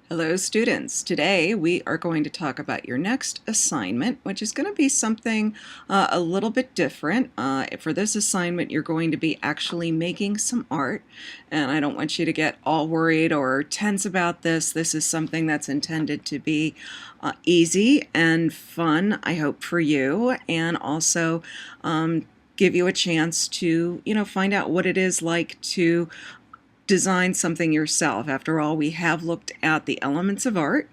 Hello students. Today we are going to talk about your next assignment, which is going to be something a little bit different. For this assignment you're going to be actually making some art, and I don't want you to get all worried or tense about this. This is something that's intended to be easy and fun, I hope, for you, and also give you a chance to find out what it is like to design something yourself. After all, we have looked at the elements of art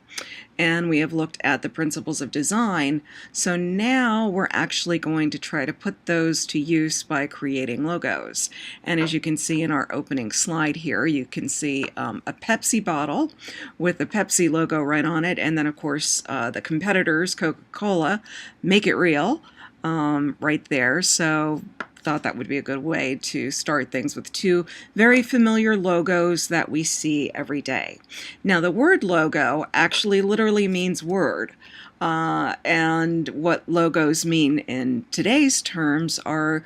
and we have looked at the principles of design. So now we're actually going to try to put those to use by creating logos. And as you can see in our opening slide here, you can see a Pepsi bottle with the Pepsi logo right on it. And then of course the competitors, Coca-Cola, Make It Real, right there. So thought that would be a good way to start things with two very familiar logos that we see every day. Now, the word logo actually literally means word. And what logos mean in today's terms are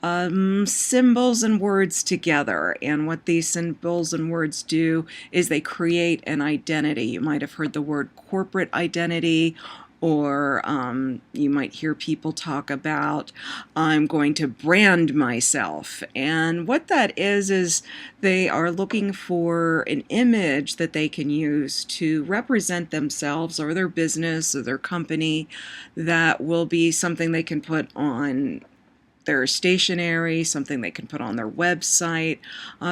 symbols and words together. And what these symbols and words do is they create an identity. You might have heard the word corporate identity, or you might hear people talk about, I'm going to brand myself. And what that is they are looking for an image that they can use to represent themselves or their business or their company that will be something they can put on their stationery, something they can put on their website.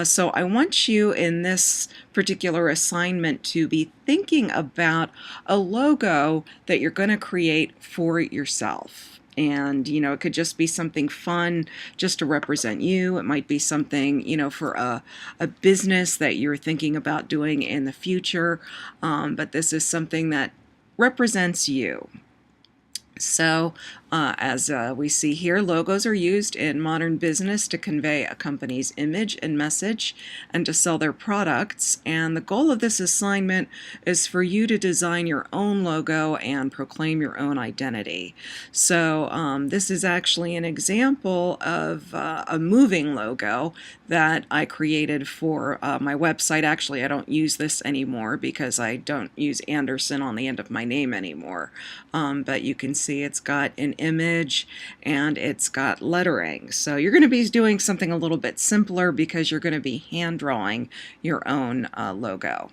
So I want you in this particular assignment to be thinking about a logo that you're going to create for yourself. And, it could just be something fun just to represent you. It might be something, for a business that you're thinking about doing in the future. But this is something that represents you. So as we see here, logos are used in modern business to convey a company's image and message and to sell their products. And the goal of this assignment is for you to design your own logo and proclaim your own identity. So this is actually an example of a moving logo that I created for my website. Actually, I don't use this anymore because I don't use Anderson on the end of my name anymore. But you can see it's got an image and it's got lettering. So you're going to be doing something a little bit simpler because you're going to be hand drawing your own logo.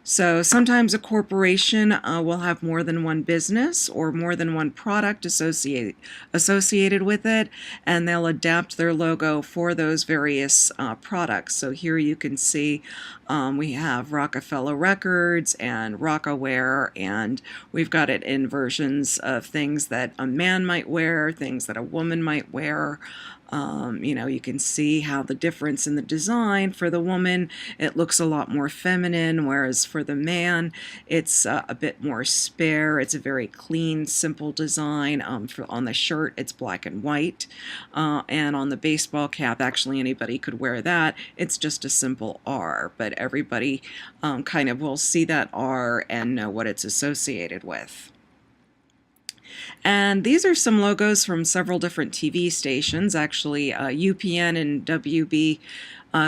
So sometimes a corporation will have more than one business or more than one product associated with it, and they'll adapt their logo for those various products. So here you can see we have Rockefeller Records and Rockaware, and we've got it in versions of things that a man might wear, things that a woman might wear. You can see how the difference in the design for the woman, it looks a lot more feminine, whereas for the man, it's a bit more spare. It's a very clean, simple design. On the shirt, it's black and white. And on the baseball cap, actually anybody could wear that. It's just a simple R, but everybody kind of will see that R and know what it's associated with. And these are some logos from several different TV stations. Actually, UPN and WB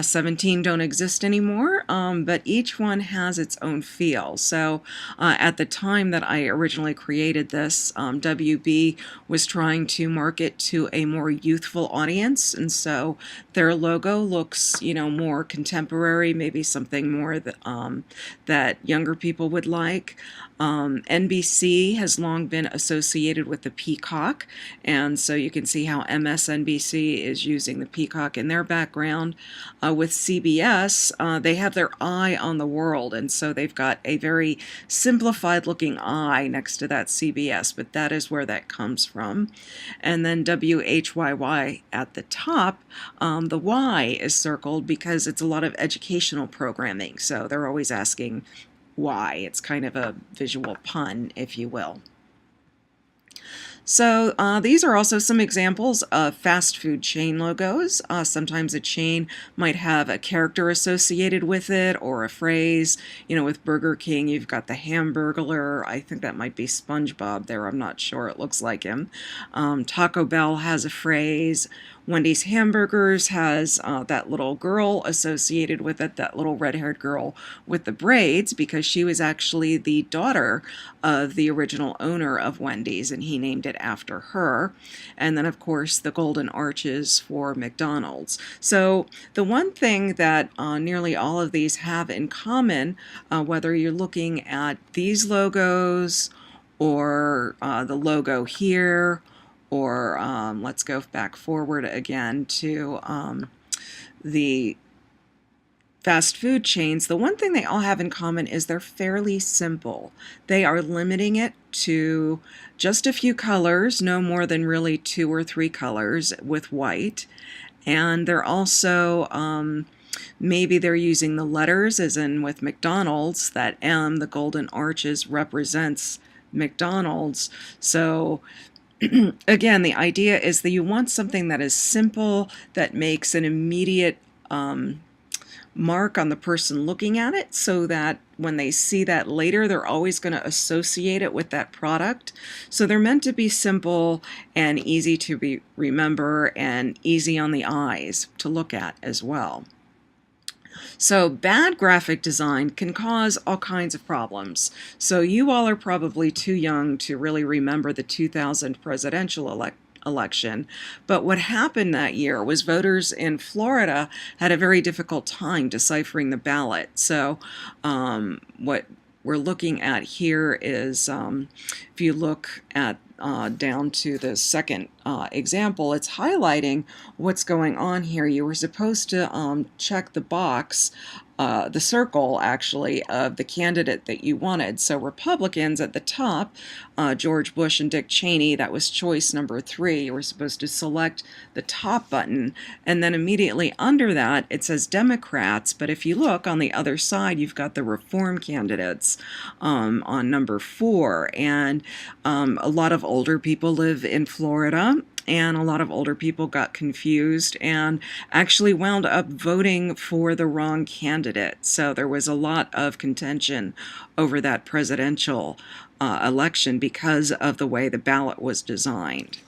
17 don't exist anymore, but each one has its own feel. So at the time that I originally created this, WB was trying to market to a more youthful audience, and so their logo looks, more contemporary, maybe something more that younger people would like. NBC has long been associated with the peacock, and so you can see how MSNBC is using the peacock in their background. With CBS, they have their eye on the world, and so they've got a very simplified looking eye next to that CBS, but that is where that comes from. And then WHYY at the top, the Y is circled because it's a lot of educational programming, so they're always asking why. It's kind of a visual pun, if you will. So these are also some examples of fast food chain logos. Sometimes a chain might have a character associated with it or a phrase. With Burger King, you've got the Hamburglar. I think that might be SpongeBob there. I'm not sure. It looks like him. Taco Bell has a phrase. Wendy's Hamburgers has that little girl associated with it, that little red-haired girl with the braids, because she was actually the daughter of the original owner of Wendy's, and he named it after her. And then, of course, the golden arches for McDonald's. So the one thing that nearly all of these have in common, whether you're looking at these logos or the logo here, or let's go back forward again to the fast food chains, the one thing they all have in common is they're fairly simple. They are limiting it to just a few colors, no more than really 2 or 3 colors with white. And they're also, maybe they're using the letters, as in with McDonald's, that M, the golden arches, represents McDonald's. So again, the idea is that you want something that is simple, that makes an immediate mark on the person looking at it, so that when they see that later, they're always going to associate it with that product. So they're meant to be simple and easy to remember and easy on the eyes to look at as well. So bad graphic design can cause all kinds of problems. So you all are probably too young to really remember the 2000 presidential election. But what happened that year was voters in Florida had a very difficult time deciphering the ballot. So what we're looking at here is, if you look at down to the second example, it's highlighting what's going on here. You were supposed to check the box, the circle actually, of the candidate that you wanted. So Republicans at the top, George Bush and Dick Cheney, that was choice number 3. You were supposed to select the top button, and then immediately under that it says Democrats, but if you look on the other side, you've got the reform candidates on number 4, and a lot of older people live in Florida, and a lot of older people got confused and actually wound up voting for the wrong candidate. So there was a lot of contention over that presidential election because of the way the ballot was designed.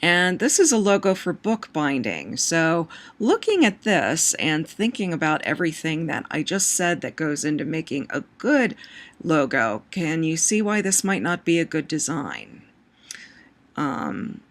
And this is a logo for bookbinding. So looking at this and thinking about everything that I just said that goes into making a good logo, can you see why this might not be a good design?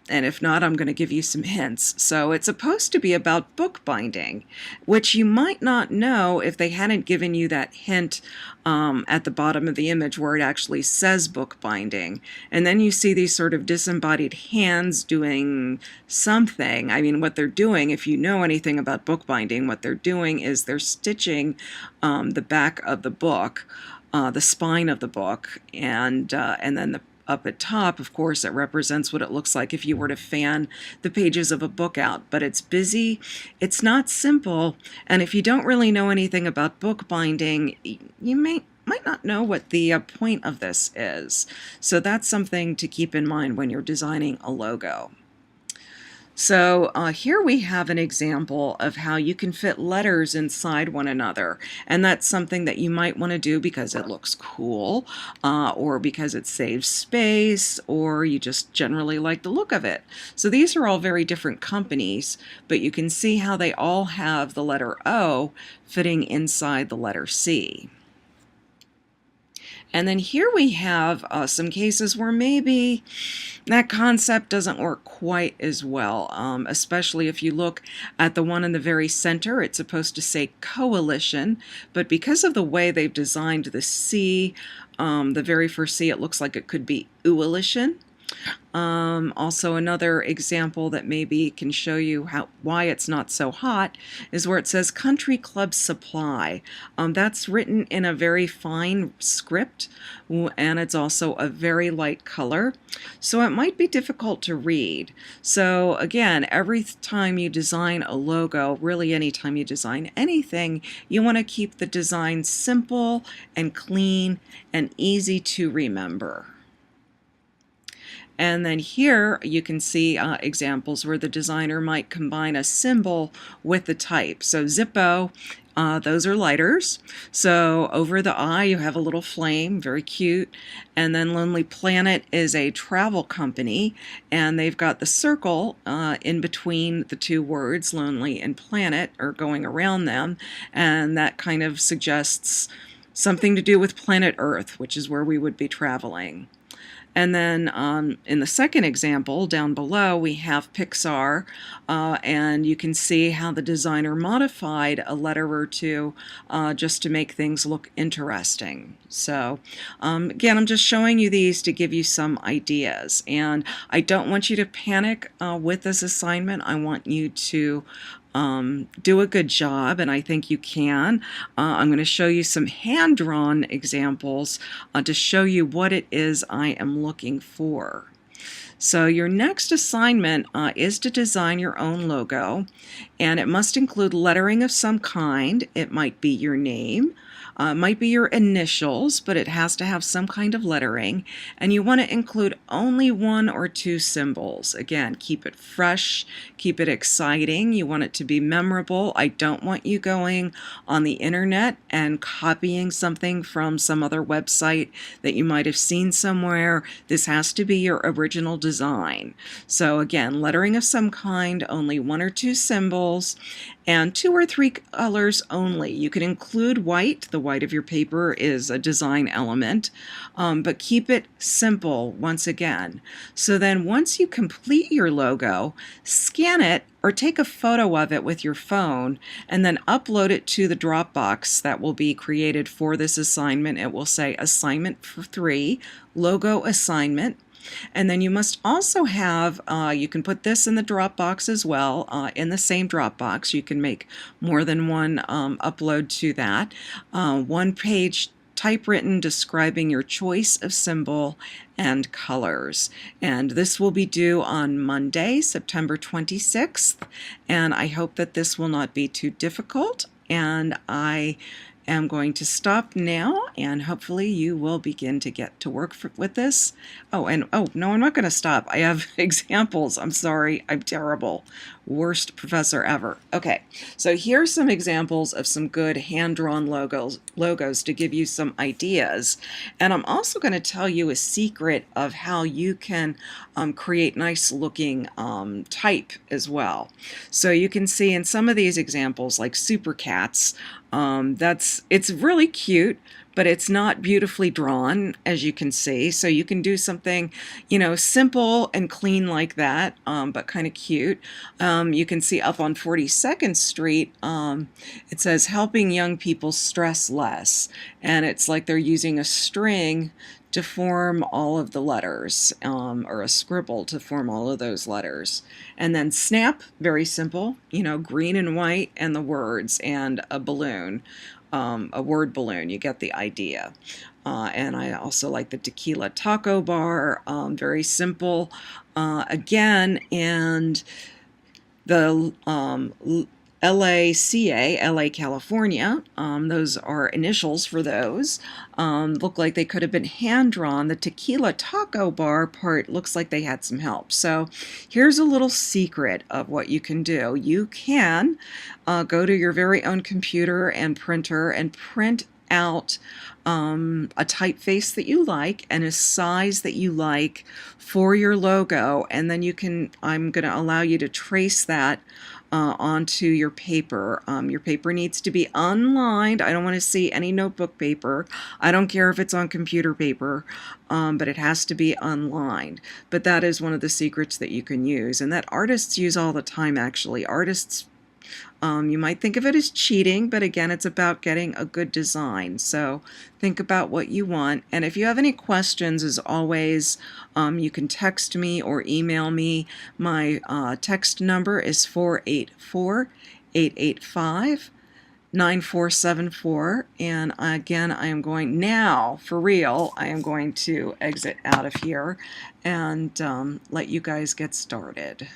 And if not, I'm going to give you some hints. So it's supposed to be about bookbinding, which you might not know if they hadn't given you that hint at the bottom of the image where it actually says bookbinding. And then you see these sort of disembodied hands doing something. I mean, what they're doing, if you know anything about bookbinding, what they're doing is they're stitching the back of the book, the spine of the book, and then up at top, of course, it represents what it looks like if you were to fan the pages of a book out. But it's busy, it's not simple, and if you don't really know anything about bookbinding, you might not know what the point of this is. So that's something to keep in mind when you're designing a logo. So here we have an example of how you can fit letters inside one another, and that's something that you might want to do because it looks cool, or because it saves space, or you just generally like the look of it. So these are all very different companies, but you can see how they all have the letter O fitting inside the letter C. And then here we have some cases where maybe that concept doesn't work quite as well, especially if you look at the one in the very center. It's supposed to say coalition, but because of the way they've designed the C, the very first C, it looks like it could be coalition. Also, another example that maybe can show you why it's not so hot is where it says Country Club Supply. That's written in a very fine script, and it's also a very light color, so it might be difficult to read. So again, every time you design a logo, really anytime you design anything, you want to keep the design simple and clean and easy to remember. And then here you can see examples where the designer might combine a symbol with the type. So Zippo, those are lighters. So over the eye you have a little flame, very cute. And then Lonely Planet is a travel company, and they've got the circle in between the two words, lonely and planet, or going around them, and that kind of suggests something to do with planet Earth, which is where we would be traveling. And then in the second example down below we have Pixar, and you can see how the designer modified a letter or two just to make things look interesting. So again, I'm just showing you these to give you some ideas, and I don't want you to panic with this assignment. I want you to do a good job, and I think you can. I'm going to show you some hand-drawn examples to show you what it is I am looking for. So your next assignment is to design your own logo, and it must include lettering of some kind. It might be your name, might be your initials, but it has to have some kind of lettering, and you want to include only 1 or 2 symbols. Again, keep it fresh, keep it exciting. You want it to be memorable. I don't want you going on the internet and copying something from some other website that you might have seen somewhere. This has to be your original design. So again, lettering of some kind, only 1 or 2 symbols, and 2 or 3 colors only. You can include white. The white of your paper is a design element, but keep it simple once again. So then once you complete your logo, scan it or take a photo of it with your phone and then upload it to the Dropbox that will be created for this assignment. It will say assignment 3, logo assignment. And then you must also have, you can put this in the Dropbox as well, in the same Dropbox. You can make more than one upload to that. 1-page typewritten describing your choice of symbol and colors. And this will be due on Monday, September 26th. And I hope that this will not be too difficult. And I am going to stop now, and hopefully you will begin to get to work with this. Oh, no, I'm not going to stop. I have examples. I'm sorry, I'm terrible. Worst professor ever. Okay, so here's some examples of some good hand-drawn logos to give you some ideas. And I'm also going to tell you a secret of how you can create nice looking type as well. So you can see in some of these examples, like Super Cats, it's really cute, but it's not beautifully drawn, as you can see. So you can do something, simple and clean like that, but kind of cute. You can see up on 42nd Street, it says helping young people stress less. And it's like they're using a string to form all of the letters, or a scribble to form all of those letters. And then Snap, very simple, green and white and the words and a balloon. A word balloon, you get the idea. And I also like the Tequila Taco Bar, very simple again, and the LACA, LA, California, those are initials for those. Look like they could have been hand-drawn. The Tequila Taco Bar part looks like they had some help. So here's a little secret of what you can do. You can go to your very own computer and printer and print out a typeface that you like and a size that you like for your logo, and then I'm going to allow you to trace that onto your paper. Your paper needs to be unlined. I don't want to see any notebook paper. I don't care if it's on computer paper, but it has to be unlined. But that is one of the secrets that you can use, and that artists use all the time, actually. Artists, you might think of it as cheating, but again, it's about getting a good design. So think about what you want. And if you have any questions, as always, you can text me or email me. My text number is 484-885-9474. And again, I am going now, for real, I am going to exit out of here and let you guys get started.